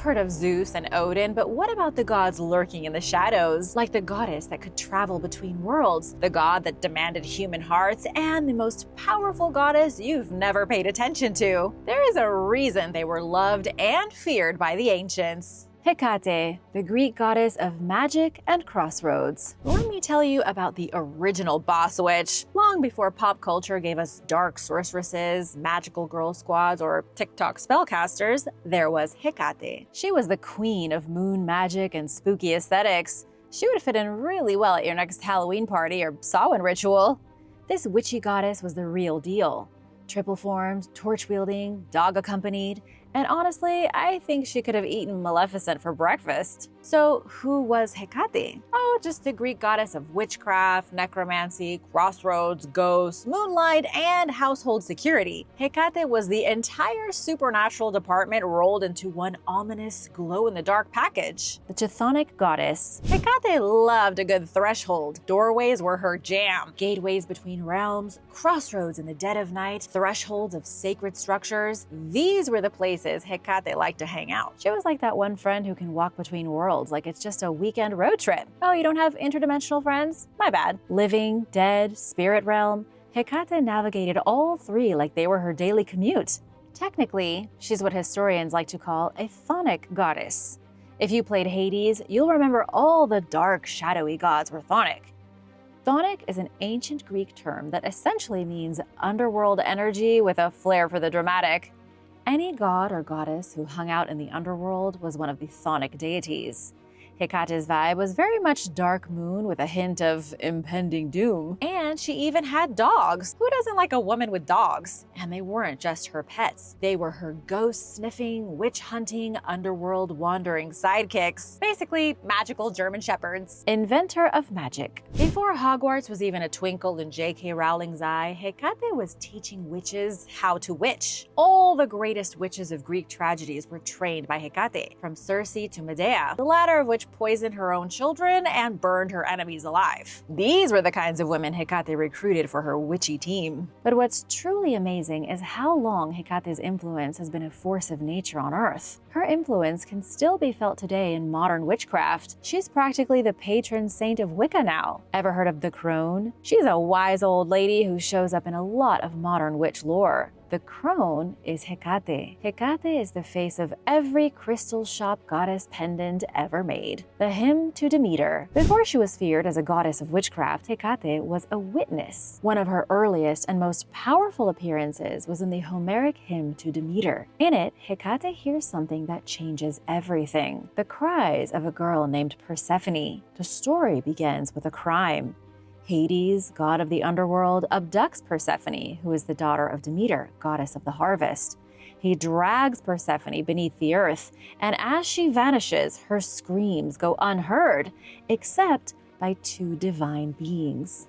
have heard of Zeus and Odin, but what about the gods lurking in the shadows? Like the goddess that could travel between worlds, the god that demanded human hearts, and the most powerful goddess you've never paid attention to. There is a reason they were loved and feared by the ancients. Hecate, the Greek goddess of magic and crossroads. Let me tell you about the original boss witch. Long before pop culture gave us dark sorceresses, magical girl squads, or TikTok spellcasters, there was Hecate. She was the queen of moon magic and spooky aesthetics. She would fit in really well at your next Halloween party or Samhain ritual. This witchy goddess was the real deal. Triple formed, torch wielding, dog accompanied, and honestly, I think she could have eaten Maleficent for breakfast. So who was Hecate? Oh, just the Greek goddess of witchcraft, necromancy, crossroads, ghosts, moonlight, and household security. Hecate was the entire supernatural department rolled into one ominous glow-in-the-dark package. The chthonic goddess. Hecate loved a good threshold. Doorways were her jam. Gateways between realms, crossroads in the dead of night, thresholds of sacred structures. These were the places Hecate liked to hang out. She was like that one friend who can walk between worlds like it's just a weekend road trip. Oh, you don't have interdimensional friends? My bad. Living, dead, spirit realm. Hecate navigated all three like they were her daily commute. Technically, she's what historians like to call a chthonic goddess. If you played Hades, you'll remember all the dark, shadowy gods were chthonic. Chthonic is an ancient Greek term that essentially means underworld energy with a flair for the dramatic. Any god or goddess who hung out in the underworld was one of the chthonic deities. Hecate's vibe was very much dark moon with a hint of impending doom. And she even had dogs. Who doesn't like a woman with dogs? And they weren't just her pets. They were her ghost-sniffing, witch-hunting, underworld wandering sidekicks. Basically, magical German shepherds. Inventor of magic. Before Hogwarts was even a twinkle in J.K. Rowling's eye, Hecate was teaching witches how to witch. All the greatest witches of Greek tragedies were trained by Hecate, from Circe to Medea, the latter of which poisoned her own children and burned her enemies alive. These were the kinds of women Hecate recruited for her witchy team. But what's truly amazing is how long Hecate's influence has been a force of nature on Earth. Her influence can still be felt today in modern witchcraft. She's practically the patron saint of Wicca now. Ever heard of the crone? She's a wise old lady who shows up in a lot of modern witch lore. The crone is Hecate. Hecate is the face of every crystal shop goddess pendant ever made. The hymn to Demeter. Before she was feared as a goddess of witchcraft, Hecate was a witness. One of her earliest and most powerful appearances was in the Homeric hymn to Demeter. In it, Hecate hears something that changes everything. The cries of a girl named Persephone. The story begins with a crime. Hades, god of the underworld, abducts Persephone, who is the daughter of Demeter, goddess of the harvest. He drags Persephone beneath the earth, and as she vanishes, her screams go unheard, except by two divine beings.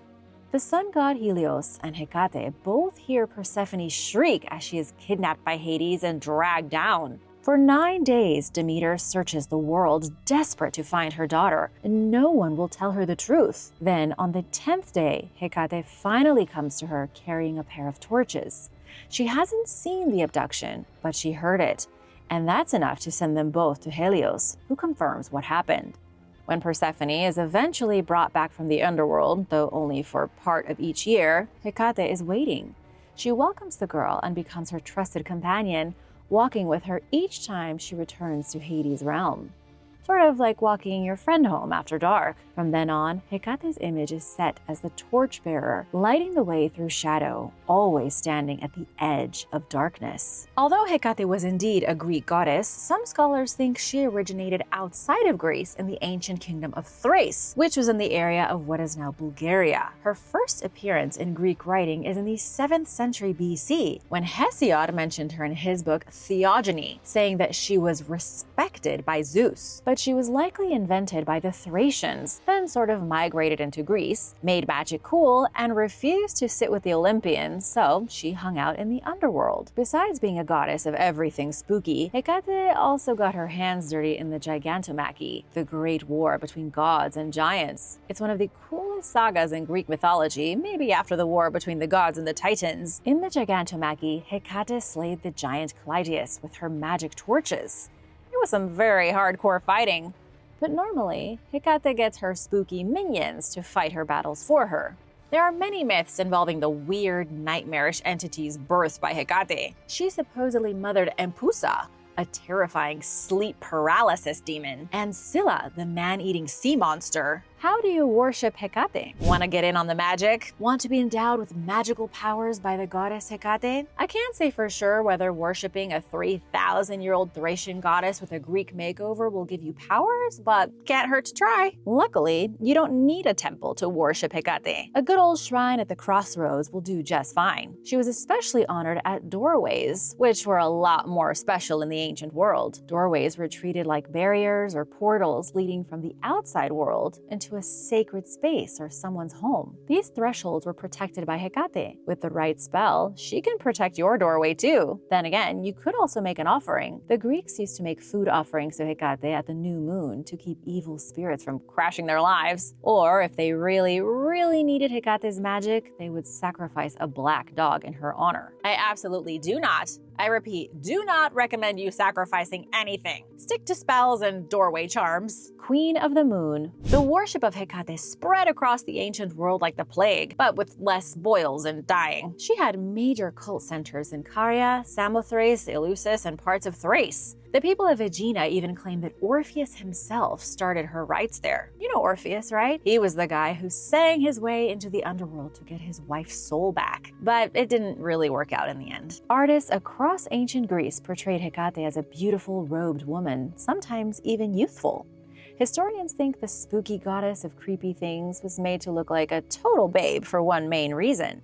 The sun god Helios and Hecate both hear Persephone shriek as she is kidnapped by Hades and dragged down. For 9 days, Demeter searches the world, desperate to find her daughter, and no one will tell her the truth. Then, on the 10th day, Hecate finally comes to her carrying a pair of torches. She hasn't seen the abduction, but she heard it, and that's enough to send them both to Helios, who confirms what happened. When Persephone is eventually brought back from the underworld, though only for part of each year, Hecate is waiting. She welcomes the girl and becomes her trusted companion, walking with her each time she returns to Hades' realm. Sort of like walking your friend home after dark. From then on, Hecate's image is set as the torchbearer, lighting the way through shadow, always standing at the edge of darkness. Although Hecate was indeed a Greek goddess, some scholars think she originated outside of Greece in the ancient kingdom of Thrace, which was in the area of what is now Bulgaria. Her first appearance in Greek writing is in the 7th century BC, when Hesiod mentioned her in his book Theogony, saying that she was respected by Zeus. But she was likely invented by the Thracians, then sort of migrated into Greece, made magic cool, and refused to sit with the Olympians, so she hung out in the underworld. Besides being a goddess of everything spooky, Hecate also got her hands dirty in the Gigantomachy, the great war between gods and giants. It's one of the coolest sagas in Greek mythology, maybe after the war between the gods and the Titans. In the Gigantomachy, Hecate slayed the giant Clytius with her magic torches. It was some very hardcore fighting. But normally, Hecate gets her spooky minions to fight her battles for her. There are many myths involving the weird, nightmarish entities birthed by Hecate. She supposedly mothered Empusa, a terrifying sleep paralysis demon, and Scylla, the man-eating sea monster. How do you worship Hecate? Want to get in on the magic? Want to be endowed with magical powers by the goddess Hecate? I can't say for sure whether worshipping a 3,000-year-old Thracian goddess with a Greek makeover will give you powers, but can't hurt to try. Luckily, you don't need a temple to worship Hecate. A good old shrine at the Crossroads will do just fine. She was especially honored at doorways, which were a lot more special in the ancient world. Doorways were treated like barriers or portals leading from the outside world into a sacred space or someone's home. These thresholds were protected by Hecate. With the right spell, she can protect your doorway too. Then again, you could also make an offering. The Greeks used to make food offerings to Hecate at the new moon to keep evil spirits from crashing their lives. Or if they really needed Hecate's magic, they would sacrifice a black dog in her honor. I absolutely do not, I repeat, do not recommend you sacrificing anything. Stick to spells and doorway charms. Queen of the Moon. The worship of Hecate spread across the ancient world like the plague, but with less boils and dying. She had major cult centers in Caria, Samothrace, Eleusis, and parts of Thrace. The people of Aegina even claim that Orpheus himself started her rites there. You know Orpheus, right? He was the guy who sang his way into the underworld to get his wife's soul back. But it didn't really work out in the end. Artists across ancient Greece portrayed Hecate as a beautiful robed woman, sometimes even youthful. Historians think the spooky goddess of creepy things was made to look like a total babe for one main reason.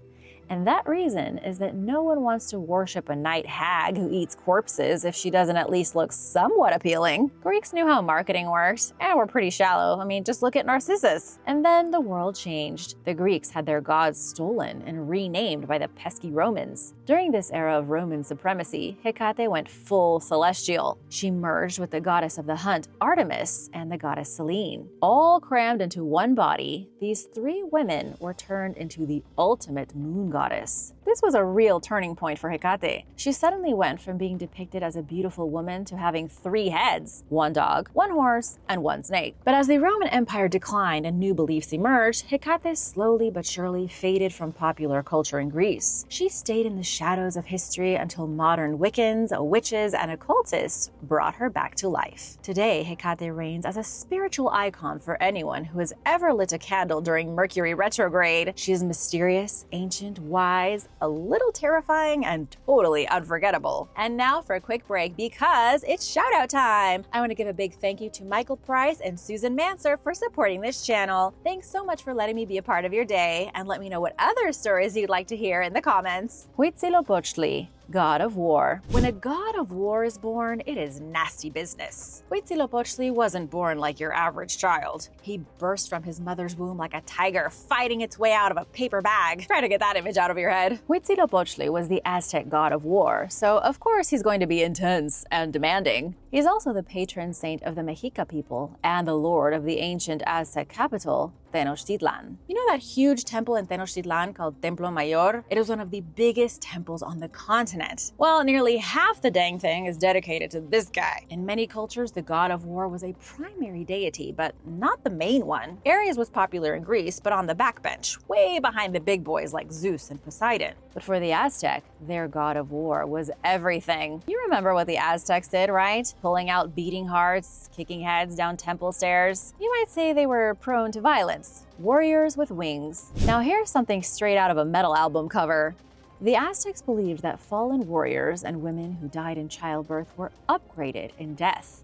And that reason is that no one wants to worship a night hag who eats corpses if she doesn't at least look somewhat appealing. Greeks knew how marketing worked, and were pretty shallow. I mean, just look at Narcissus. And then the world changed. The Greeks had their gods stolen and renamed by the pesky Romans. During this era of Roman supremacy, Hecate went full celestial. She merged with the goddess of the hunt, Artemis, and the goddess Selene. All crammed into one body, these three women were turned into the ultimate moon goddess. This was a real turning point for Hecate. She suddenly went from being depicted as a beautiful woman to having 3 heads, 1 dog, 1 horse, and 1 snake. But as the Roman Empire declined and new beliefs emerged, Hecate slowly but surely faded from popular culture in Greece. She stayed in the shadows of history until modern Wiccans, witches, and occultists brought her back to life. Today, Hecate reigns as a spiritual icon for anyone who has ever lit a candle during Mercury retrograde. She is mysterious, ancient, wise, a little terrifying, and totally unforgettable. And now for a quick break because it's shout out time. I want to give a big thank you to Michael Price and Susan Manser for supporting this channel. Thanks so much for letting me be a part of your day, and let me know what other stories you'd like to hear in the comments. Huītzilōpōchtli, God of War. When a god of war is born, it is nasty business. Huītzilōpōchtli wasn't born like your average child. He burst from his mother's womb like a tiger fighting its way out of a paper bag. Try to get that image out of your head. Huītzilōpōchtli was the Aztec god of war, so of course he's going to be intense and demanding. He's also the patron saint of the Mexica people and the lord of the ancient Aztec capital, Tenochtitlan. You know that huge temple in Tenochtitlan called Templo Mayor? It is one of the biggest temples on the continent. Well, nearly half the dang thing is dedicated to this guy. In many cultures, the god of war was a primary deity, but not the main one. Ares was popular in Greece, but on the backbench, way behind the big boys like Zeus and Poseidon. But for the Aztec, their god of war was everything. You remember what the Aztecs did, right? Pulling out beating hearts, kicking heads down temple stairs. You might say they were prone to violence. Warriors with wings. Now here's something straight out of a metal album cover. The Aztecs believed that fallen warriors and women who died in childbirth were upgraded in death.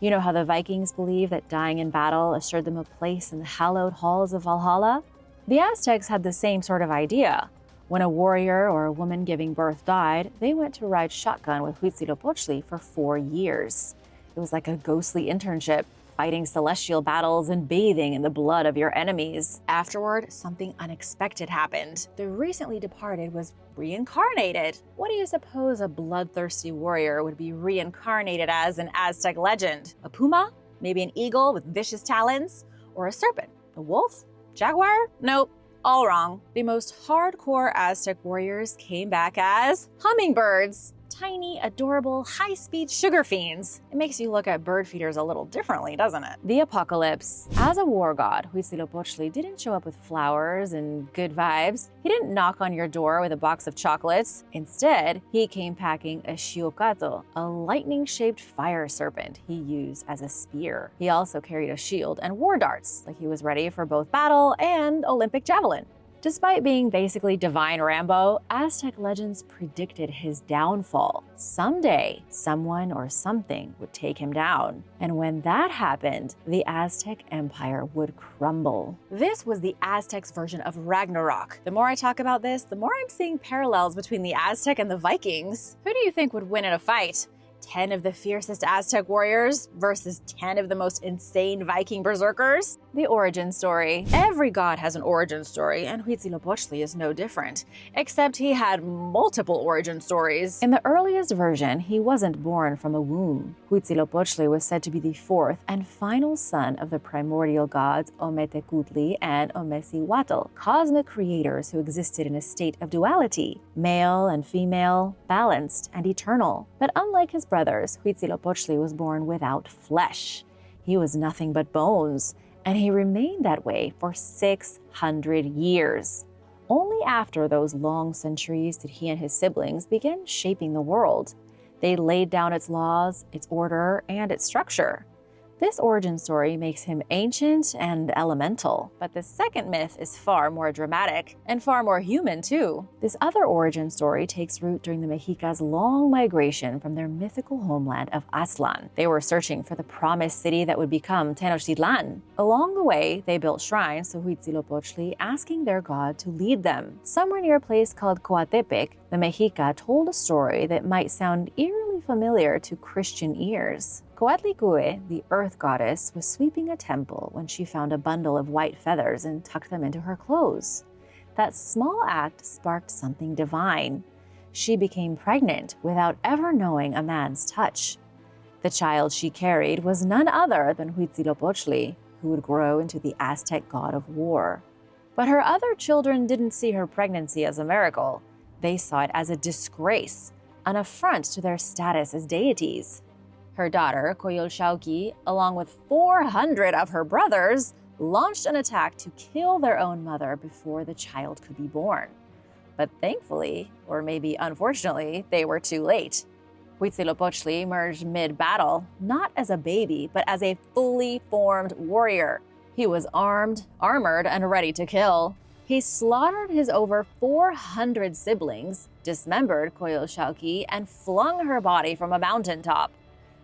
You know how the Vikings believed that dying in battle assured them a place in the hallowed halls of Valhalla? The Aztecs had the same sort of idea. When a warrior or a woman giving birth died, they went to ride shotgun with Huītzilōpōchtli for 4 years. It was like a ghostly internship, fighting celestial battles and bathing in the blood of your enemies. Afterward, something unexpected happened. The recently departed was reincarnated. What do you suppose a bloodthirsty warrior would be reincarnated as in Aztec legend? A puma? Maybe an eagle with vicious talons? Or a serpent? A wolf? Jaguar? Nope. All wrong. The most hardcore Aztec warriors came back as hummingbirds. tiny, adorable, high-speed sugar fiends. It makes you look at bird feeders a little differently, doesn't it? The apocalypse. As a war god, Huītzilōpōchtli didn't show up with flowers and good vibes. He didn't knock on your door with a box of chocolates. Instead, he came packing a Shiokado, a lightning-shaped fire serpent he used as a spear. He also carried a shield and war darts, like he was ready for both battle and Olympic javelin. Despite being basically divine Rambo, Aztec legends predicted his downfall. Someday, someone or something would take him down. And when that happened, the Aztec Empire would crumble. This was the Aztecs' version of Ragnarok. The more I talk about this, the more I'm seeing parallels between the Aztec and the Vikings. Who do you think would win in a fight? 10 of the fiercest Aztec warriors versus 10 of the most insane Viking berserkers? The origin story. Every god has an origin story, and Huītzilōpōchtli is no different, except he had multiple origin stories. In the earliest version, he wasn't born from a womb. Huītzilōpōchtli was said to be the fourth and final son of the primordial gods Ometecuhtli and Huītzilōpōchtli, cosmic creators who existed in a state of duality, male and female, balanced and eternal. But unlike his brothers, Huītzilōpōchtli was born without flesh. He was nothing but bones, and he remained that way for 600 years. Only after those long centuries did he and his siblings begin shaping the world. They laid down its laws, its order, and its structure. This origin story makes him ancient and elemental, but the second myth is far more dramatic and far more human too. This other origin story takes root during the Mexicas' long migration from their mythical homeland of Aztlán. They were searching for the promised city that would become Tenochtitlan. Along the way, they built shrines to Huītzilōpōchtli, asking their god to lead them. Somewhere near a place called Coatepec, the Mexica told a story that might sound eerily familiar to Christian ears. Coatlicue, the earth goddess, was sweeping a temple when she found a bundle of white feathers and tucked them into her clothes. That small act sparked something divine. She became pregnant without ever knowing a man's touch. The child she carried was none other than Huītzilōpōchtli, who would grow into the Aztec god of war. But her other children didn't see her pregnancy as a miracle. They saw it as a disgrace, an affront to their status as deities. Her daughter, Coyolxauhqui, along with 400 of her brothers, launched an attack to kill their own mother before the child could be born. But thankfully, or maybe unfortunately, they were too late. Huītzilōpōchtli emerged mid-battle, not as a baby, but as a fully formed warrior. He was armed, armored, and ready to kill. He slaughtered his over 400 siblings, dismembered Coyolxauhqui, and flung her body from a mountaintop.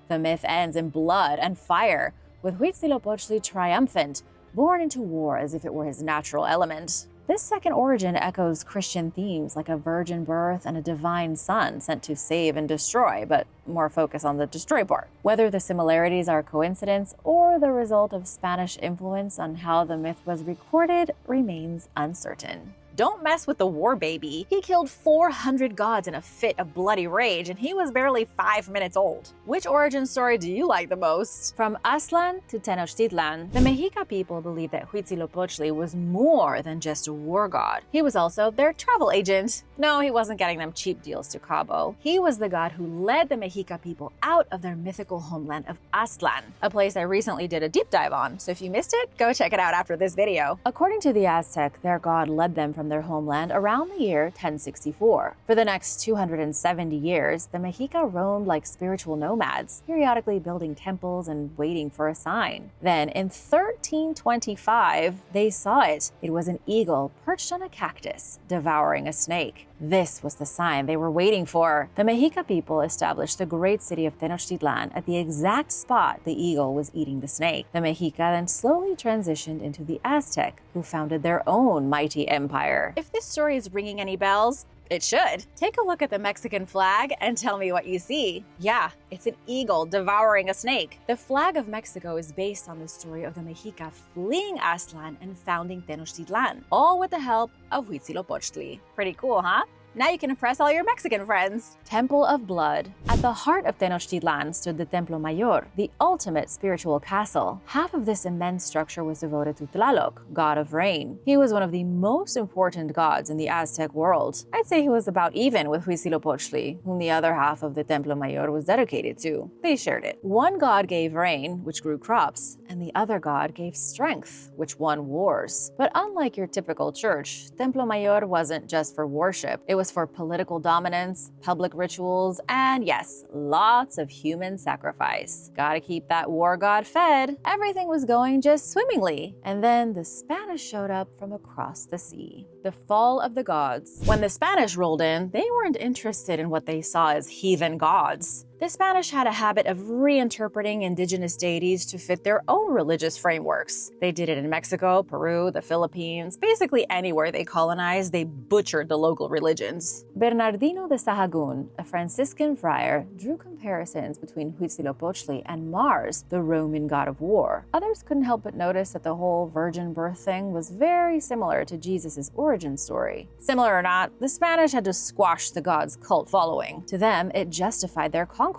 The myth ends in blood and fire, with Huītzilōpōchtli triumphant, born into war as if it were his natural element. This second origin echoes Christian themes like a virgin birth and a divine son sent to save and destroy, but more focus on the destroy part. Whether the similarities are coincidence or the result of Spanish influence on how the myth was recorded remains uncertain. Don't mess with the war baby. He killed 400 gods in a fit of bloody rage, and he was barely 5 minutes old. Which origin story do you like the most? From Aztlán to Tenochtitlan, the Mexica people believed that Huītzilōpōchtli was more than just a war god. He was also their travel agent. No, he wasn't getting them cheap deals to Cabo. He was the god who led the Mexica people out of their mythical homeland of Aztlán, a place I recently did a deep dive on, so if you missed it, go check it out after this video. According to the Aztec, their god led them from their homeland around the year 1064. For the next 270 years, the Mexica roamed like spiritual nomads, periodically building temples and waiting for a sign. Then, in 1325, they saw it. It was an eagle perched on a cactus, devouring a snake. This was the sign they were waiting for. The Mexica people established the great city of Tenochtitlan at the exact spot the eagle was eating the snake. The Mexica then slowly transitioned into the Aztec, who founded their own mighty empire. If this story is ringing any bells, it should. Take a look at the Mexican flag and tell me what you see. Yeah, it's an eagle devouring a snake. The flag of Mexico is based on the story of the Mexica fleeing Aztlán and founding Tenochtitlan, all with the help of Huītzilōpōchtli. Pretty cool, huh? Now you can impress all your Mexican friends. Temple of Blood. At the heart of Tenochtitlan stood the Templo Mayor, the ultimate spiritual castle. Half of this immense structure was devoted to Tlaloc, god of rain. He was one of the most important gods in the Aztec world. I'd say he was about even with Huītzilōpōchtli, whom the other half of the Templo Mayor was dedicated to. They shared it. One god gave rain, which grew crops, and the other god gave strength, which won wars. But unlike your typical church, Templo Mayor wasn't just for worship. It was for political dominance, public rituals, and yes, lots of human sacrifice. Gotta keep that war god fed. Everything was going just swimmingly. And then the Spanish showed up from across the sea. The fall of the gods. When the Spanish rolled in, they weren't interested in what they saw as heathen gods. The Spanish had a habit of reinterpreting indigenous deities to fit their own religious frameworks. They did it in Mexico, Peru, the Philippines, basically anywhere they colonized, they butchered the local religions. Bernardino de Sahagún, a Franciscan friar, drew comparisons between Huītzilōpōchtli and Mars, the Roman god of war. Others couldn't help but notice that the whole virgin birth thing was very similar to Jesus' origin story. Similar or not, the Spanish had to squash the god's cult following. To them, it justified their conquest.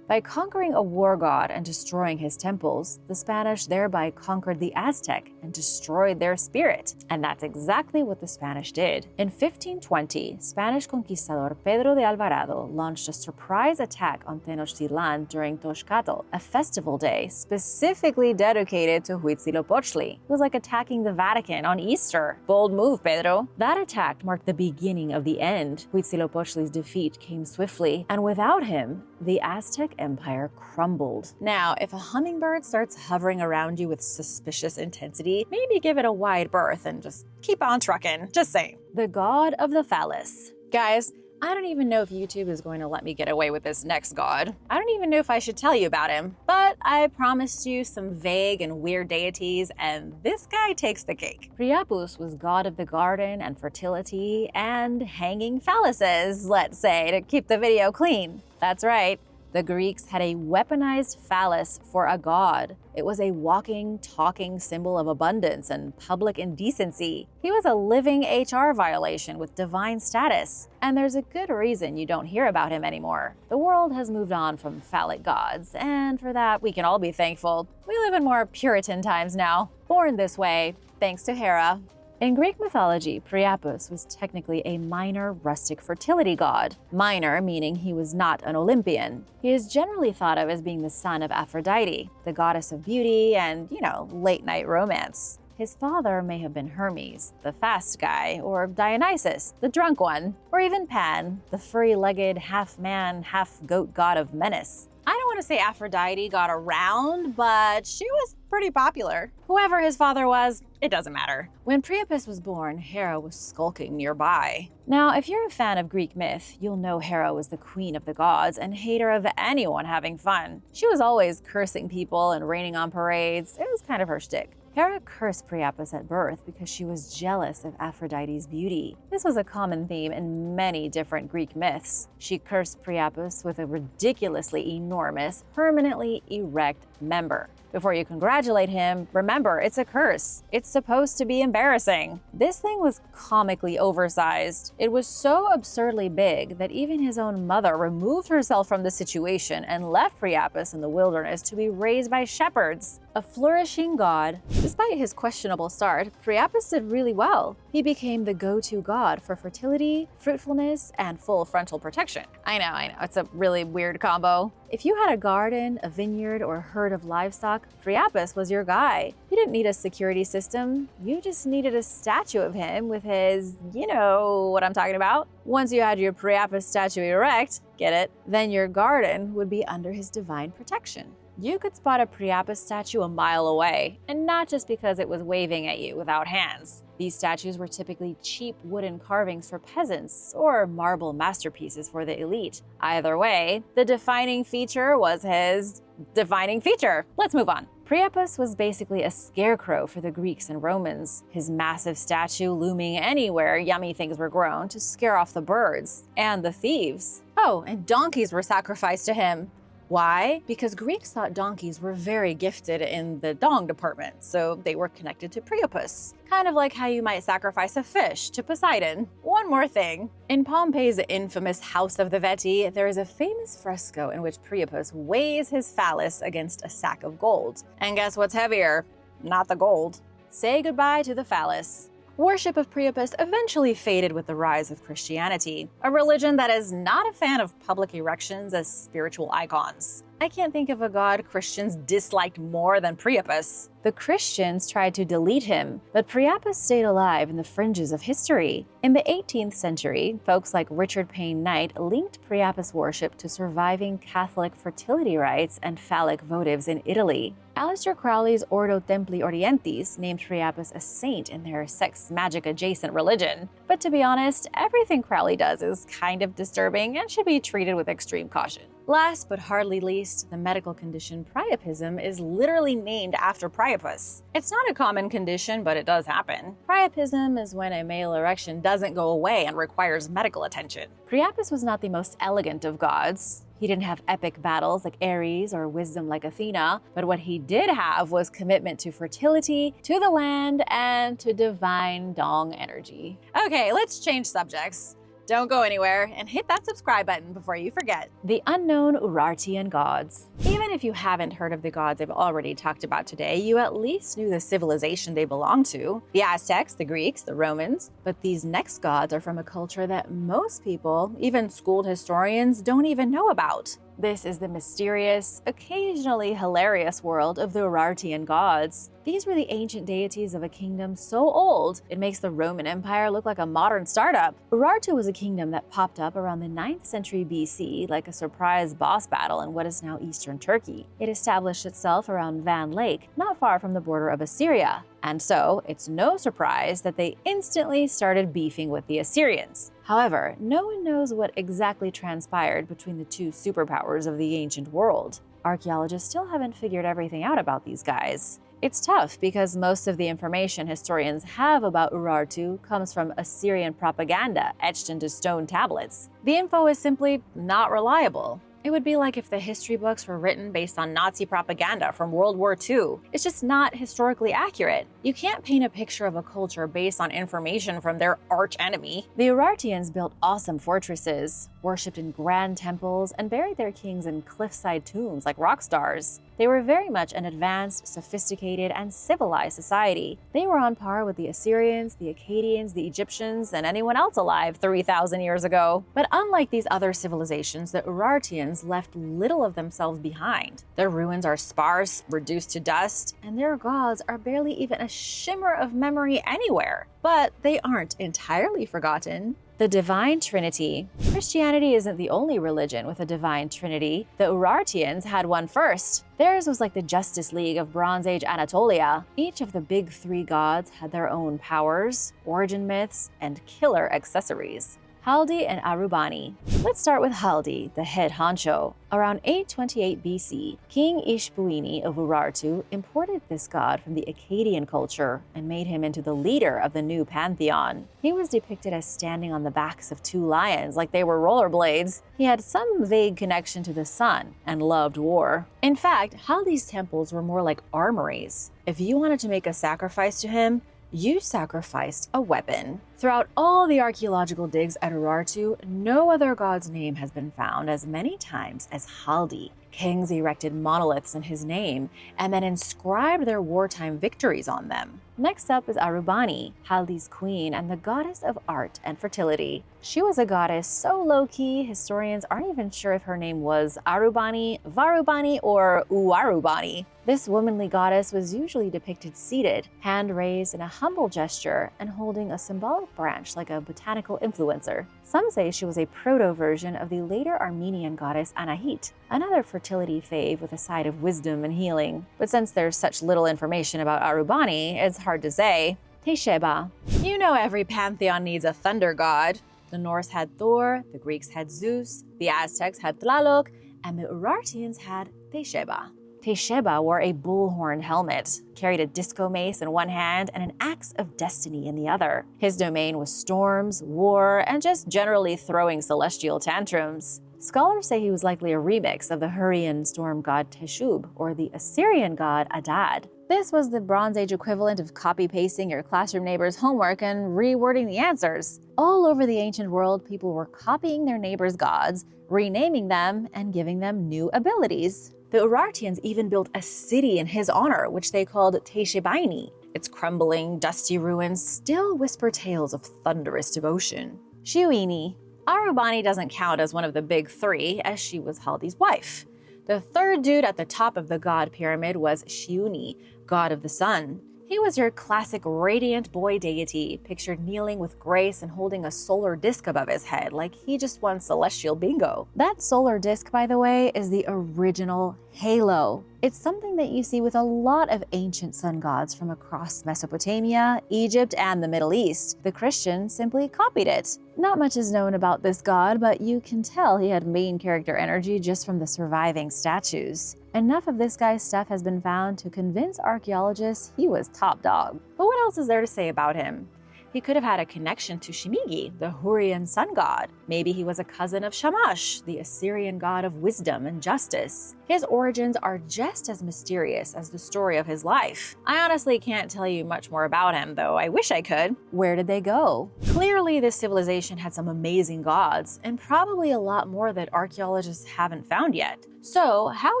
By conquering a war god and destroying his temples, the Spanish thereby conquered the Aztec and destroyed their spirit. And that's exactly what the Spanish did. In 1520, Spanish conquistador Pedro de Alvarado launched a surprise attack on Tenochtitlan during Toxcatl, a festival day specifically dedicated to Huītzilōpōchtli. It was like attacking the Vatican on Easter. Bold move, Pedro. That attack marked the beginning of the end. Huītzilōpōchtli's defeat came swiftly, and without him, the Aztec Empire crumbled. Now, if a hummingbird starts hovering around you with suspicious intensity, maybe give it a wide berth and just keep on trucking. Just saying. The God of the Phallus. Guys, I don't even know if YouTube is going to let me get away with this next god. I don't even know if I should tell you about him, but I promised you some vague and weird deities, and this guy takes the cake. Priapus was god of the garden and fertility and hanging phalluses, let's say, to keep the video clean. That's right. The Greeks had a weaponized phallus for a god. It was a walking, talking symbol of abundance and public indecency. He was a living HR violation with divine status. And there's a good reason you don't hear about him anymore. The world has moved on from phallic gods, and for that, we can all be thankful. We live in more Puritan times now. Born this way, thanks to Hera. In Greek mythology, Priapus was technically a minor rustic fertility god. Minor meaning he was not an Olympian. He is generally thought of as being the son of Aphrodite, the goddess of beauty and, late-night romance. His father may have been Hermes, the fast guy, or Dionysus, the drunk one, or even Pan, the furry-legged, half-man, half-goat god of menace. I don't want to say Aphrodite got around, but she was pretty popular. Whoever his father was, it doesn't matter. When Priapus was born, Hera was skulking nearby. Now, if you're a fan of Greek myth, you'll know Hera was the queen of the gods and hater of anyone having fun. She was always cursing people and raining on parades. It was kind of her shtick. Hera cursed Priapus at birth because she was jealous of Aphrodite's beauty. This was a common theme in many different Greek myths. She cursed Priapus with a ridiculously enormous, permanently erect member. Before you congratulate him, remember, it's a curse. It's supposed to be embarrassing. This thing was comically oversized. It was so absurdly big that even his own mother removed herself from the situation and left Priapus in the wilderness to be raised by shepherds. A flourishing god. Despite his questionable start, Priapus did really well. He became the go-to god for fertility, fruitfulness, and full frontal protection. I know, it's a really weird combo. If you had a garden, a vineyard, or a herd of livestock, Priapus was your guy. You didn't need a security system. You just needed a statue of him with his, you know what I'm talking about. Once you had your Priapus statue erect, get it, then your garden would be under his divine protection. You could spot a Priapus statue a mile away, and not just because it was waving at you without hands. These statues were typically cheap wooden carvings for peasants or marble masterpieces for the elite. Either way, the defining feature was his defining feature. Let's move on. Priapus was basically a scarecrow for the Greeks and Romans, his massive statue looming anywhere yummy things were grown to scare off the birds and the thieves. Oh, and donkeys were sacrificed to him. Why? Because Greeks thought donkeys were very gifted in the dong department, so they were connected to Priapus. Kind of like how you might sacrifice a fish to Poseidon. One more thing. In Pompey's infamous House of the Veti, there is a famous fresco in which Priapus weighs his phallus against a sack of gold. And guess what's heavier? Not the gold. Say goodbye to the phallus. Worship of Priapus eventually faded with the rise of Christianity, a religion that is not a fan of public erections as spiritual icons. I can't think of a god Christians disliked more than Priapus. The Christians tried to delete him, but Priapus stayed alive in the fringes of history. In the 18th century, folks like Richard Payne Knight linked Priapus worship to surviving Catholic fertility rites and phallic votives in Italy. Aleister Crowley's Ordo Templi Orientis named Priapus a saint in their sex magic adjacent religion. But to be honest, everything Crowley does is kind of disturbing and should be treated with extreme caution. Last but hardly least, the medical condition priapism is literally named after Priapus. It's not a common condition, but it does happen. Priapism is when a male erection doesn't go away and requires medical attention. Priapus was not the most elegant of gods. He didn't have epic battles like Ares or wisdom like Athena, but what he did have was commitment to fertility, to the land, and to divine dong energy. Okay, let's change subjects. Don't go anywhere and hit that subscribe button before you forget. The unknown Urartian gods. Even if you haven't heard of the gods I've already talked about today, you at least knew the civilization they belong to. The Aztecs, the Greeks, the Romans. But these next gods are from a culture that most people, even schooled historians, don't even know about. This is the mysterious, occasionally hilarious world of the Urartian gods. These were the ancient deities of a kingdom so old, it makes the Roman Empire look like a modern startup. Urartu was a kingdom that popped up around the 9th century BC like a surprise boss battle in what is now eastern Turkey. It established itself around Van Lake, not far from the border of Assyria. And so, it's no surprise that they instantly started beefing with the Assyrians. However, no one knows what exactly transpired between the two superpowers of the ancient world. Archaeologists still haven't figured everything out about these guys. It's tough because most of the information historians have about Urartu comes from Assyrian propaganda etched into stone tablets. The info is simply not reliable. It would be like if the history books were written based on Nazi propaganda from World War II. It's just not historically accurate. You can't paint a picture of a culture based on information from their arch-enemy. The Urartians built awesome fortresses, worshipped in grand temples, and buried their kings in cliffside tombs like rock stars. They were very much an advanced, sophisticated, and civilized society. They were on par with the Assyrians, the Akkadians, the Egyptians, and anyone else alive 3,000 years ago. But unlike these other civilizations, the Urartians left little of themselves behind. Their ruins are sparse, reduced to dust, and their gods are barely even a shimmer of memory anywhere. But they aren't entirely forgotten. The Divine Trinity. Christianity isn't the only religion with a Divine Trinity. The Urartians had one first. Theirs was like the Justice League of Bronze Age Anatolia. Each of the big three gods had their own powers, origin myths, and killer accessories. Haldi and Arubani. Let's start with Haldi, the head honcho. Around 828 BC, King Ishbuini of Urartu imported this god from the Akkadian culture and made him into the leader of the new pantheon. He was depicted as standing on the backs of two lions like they were rollerblades. He had some vague connection to the sun and loved war. In fact, Haldi's temples were more like armories. If you wanted to make a sacrifice to him, you sacrificed a weapon. Throughout all the archaeological digs at Urartu, no other god's name has been found as many times as Haldi. Kings erected monoliths in his name and then inscribed their wartime victories on them. Next up is Arubani, Haldi's queen and the goddess of art and fertility. She was a goddess so low-key, historians aren't even sure if her name was Arubani, Varubani, or Uarubani. This womanly goddess was usually depicted seated, hand raised in a humble gesture, and holding a symbolic branch like a botanical influencer. Some say she was a proto-version of the later Armenian goddess Anahit, another fertility fave with a side of wisdom and healing. But since there's such little information about Arubani, it's hard to say. Tesheba. You know every pantheon needs a thunder god. The Norse had Thor, the Greeks had Zeus, the Aztecs had Tlaloc, and the Urartians had Tesheba. Tesheba wore a bull-horned helmet, carried a disco mace in one hand and an axe of destiny in the other. His domain was storms, war, and just generally throwing celestial tantrums. Scholars say he was likely a remix of the Hurrian storm god Teshub or the Assyrian god Adad. This was the Bronze Age equivalent of copy-pasting your classroom neighbor's homework and rewording the answers. All over the ancient world, people were copying their neighbors' gods, renaming them, and giving them new abilities. The Urartians even built a city in his honor, which they called Teishebaini. Its crumbling, dusty ruins still whisper tales of thunderous devotion. Shiuini. Arubani doesn't count as one of the big three, as she was Haldi's wife. The third dude at the top of the god pyramid was Shiuni, god of the sun. He was your classic radiant boy deity, pictured kneeling with grace and holding a solar disk above his head, like he just won celestial bingo. That solar disk, by the way, is the original halo. It's something that you see with a lot of ancient sun gods from across Mesopotamia, Egypt, and the Middle East. The Christians simply copied it. Not much is known about this god, but you can tell he had main character energy just from the surviving statues. Enough of this guy's stuff has been found to convince archaeologists he was top dog. But what else is there to say about him? He could have had a connection to Shimigi, the Hurrian sun god. Maybe he was a cousin of Shamash, the Assyrian god of wisdom and justice. His origins are just as mysterious as the story of his life. I honestly can't tell you much more about him, though I wish I could. Where did they go? Clearly, this civilization had some amazing gods, and probably a lot more that archaeologists haven't found yet. So, how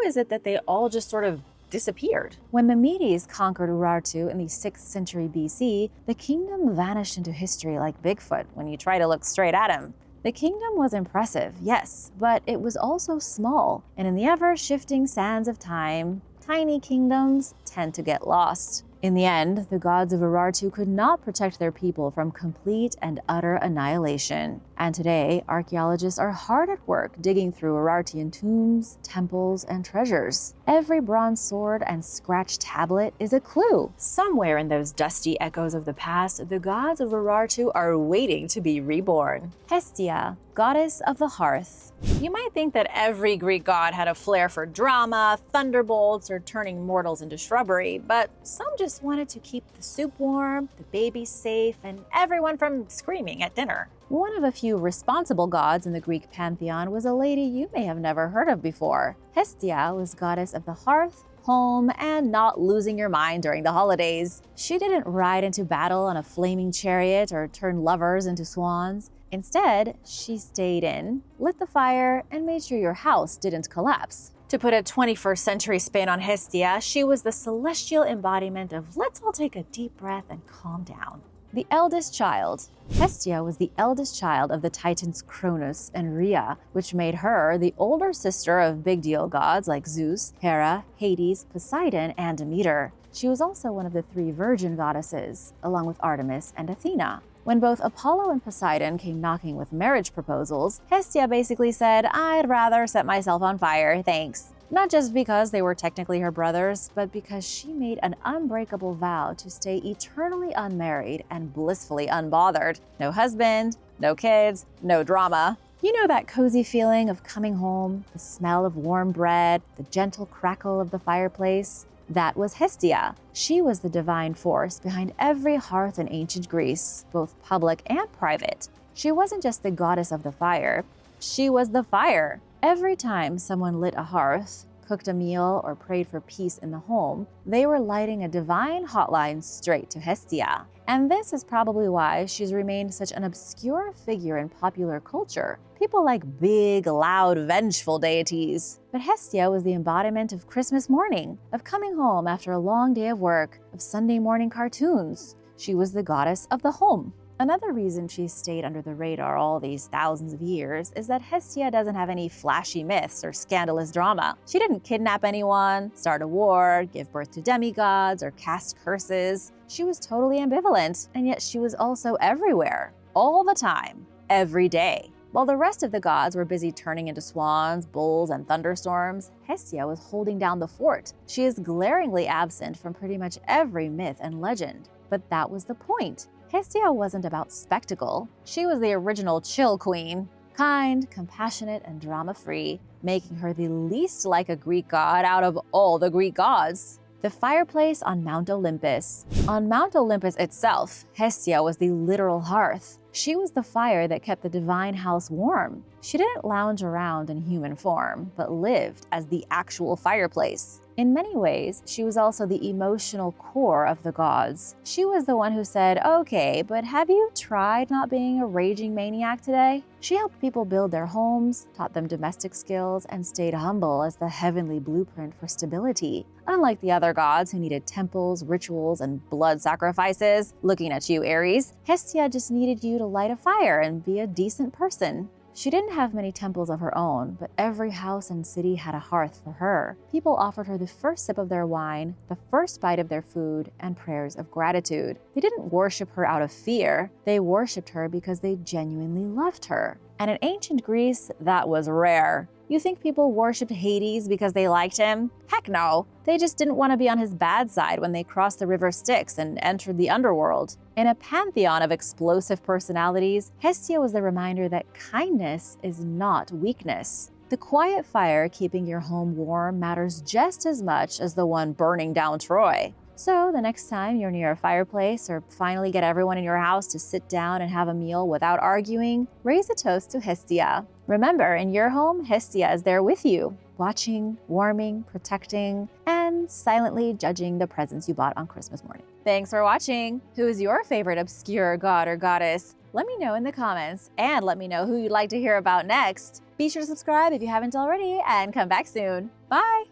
is it that they all just sort of disappeared? When the Medes conquered Urartu in the 6th century BC, the kingdom vanished into history like Bigfoot when you try to look straight at him. The kingdom was impressive, yes, but it was also small, and in the ever-shifting sands of time, tiny kingdoms tend to get lost. In the end, the gods of Urartu could not protect their people from complete and utter annihilation. And today, archaeologists are hard at work digging through Urartian tombs, temples, and treasures. Every bronze sword and scratched tablet is a clue. Somewhere in those dusty echoes of the past, the gods of Urartu are waiting to be reborn. Hestia, goddess of the Hearth. You might think that every Greek god had a flair for drama, thunderbolts, or turning mortals into shrubbery, but some just wanted to keep the soup warm, the babies safe, and everyone from screaming at dinner. One of a few responsible gods in the Greek pantheon was a lady you may have never heard of before. Hestia was goddess of the hearth, home, and not losing your mind during the holidays. She didn't ride into battle on a flaming chariot or turn lovers into swans. Instead, she stayed in, lit the fire, and made sure your house didn't collapse. To put a 21st century spin on Hestia, she was the celestial embodiment of let's all take a deep breath and calm down. The eldest child. Hestia was the eldest child of the titans Cronus and Rhea, which made her the older sister of big deal gods like Zeus, Hera, Hades, Poseidon, and Demeter. She was also one of the 3 virgin goddesses, along with Artemis and Athena. When both Apollo and Poseidon came knocking with marriage proposals, Hestia basically said, "I'd rather set myself on fire, thanks." Not just because they were technically her brothers, but because she made an unbreakable vow to stay eternally unmarried and blissfully unbothered. No husband, no kids, no drama. You know that cozy feeling of coming home, the smell of warm bread, the gentle crackle of the fireplace? That was Hestia. She was the divine force behind every hearth in ancient Greece, both public and private. She wasn't just the goddess of the fire, she was the fire. Every time someone lit a hearth, cooked a meal, or prayed for peace in the home, they were lighting a divine hotline straight to Hestia. And this is probably why she's remained such an obscure figure in popular culture. People like big, loud, vengeful deities. But Hestia was the embodiment of Christmas morning, of coming home after a long day of work, of Sunday morning cartoons. She was the goddess of the home. Another reason she's stayed under the radar all these thousands of years is that Hestia doesn't have any flashy myths or scandalous drama. She didn't kidnap anyone, start a war, give birth to demigods, or cast curses. She was totally ambivalent, and yet she was also everywhere, all the time, every day. While the rest of the gods were busy turning into swans, bulls, and thunderstorms, Hestia was holding down the fort. She is glaringly absent from pretty much every myth and legend. But that was the point. Hestia wasn't about spectacle. She was the original chill queen. Kind, compassionate, and drama-free, making her the least like a Greek god out of all the Greek gods. The fireplace on Mount Olympus. On Mount Olympus itself, Hestia was the literal hearth. She was the fire that kept the divine house warm. She didn't lounge around in human form, but lived as the actual fireplace. In many ways, she was also the emotional core of the gods. She was the one who said, "Okay, but have you tried not being a raging maniac today?" She helped people build their homes, taught them domestic skills, and stayed humble as the heavenly blueprint for stability. Unlike the other gods who needed temples, rituals, and blood sacrifices, looking at you, Aries, Hestia just needed you to light a fire and be a decent person. She didn't have many temples of her own, but every house and city had a hearth for her. People offered her the first sip of their wine, the first bite of their food, and prayers of gratitude. They didn't worship her out of fear. They worshipped her because they genuinely loved her. And in ancient Greece, that was rare. You think people worshipped Hades because they liked him? Heck no. They just didn't want to be on his bad side when they crossed the river Styx and entered the underworld. In a pantheon of explosive personalities, Hestia was the reminder that kindness is not weakness. The quiet fire keeping your home warm matters just as much as the one burning down Troy. So the next time you're near a fireplace or finally get everyone in your house to sit down and have a meal without arguing, raise a toast to Hestia. Remember, in your home, Hestia is there with you, watching, warming, protecting, and silently judging the presents you bought on Christmas morning. Thanks for watching! Who is your favorite obscure god or goddess? Let me know in the comments, and let me know who you'd like to hear about next. Be sure to subscribe if you haven't already, and come back soon. Bye!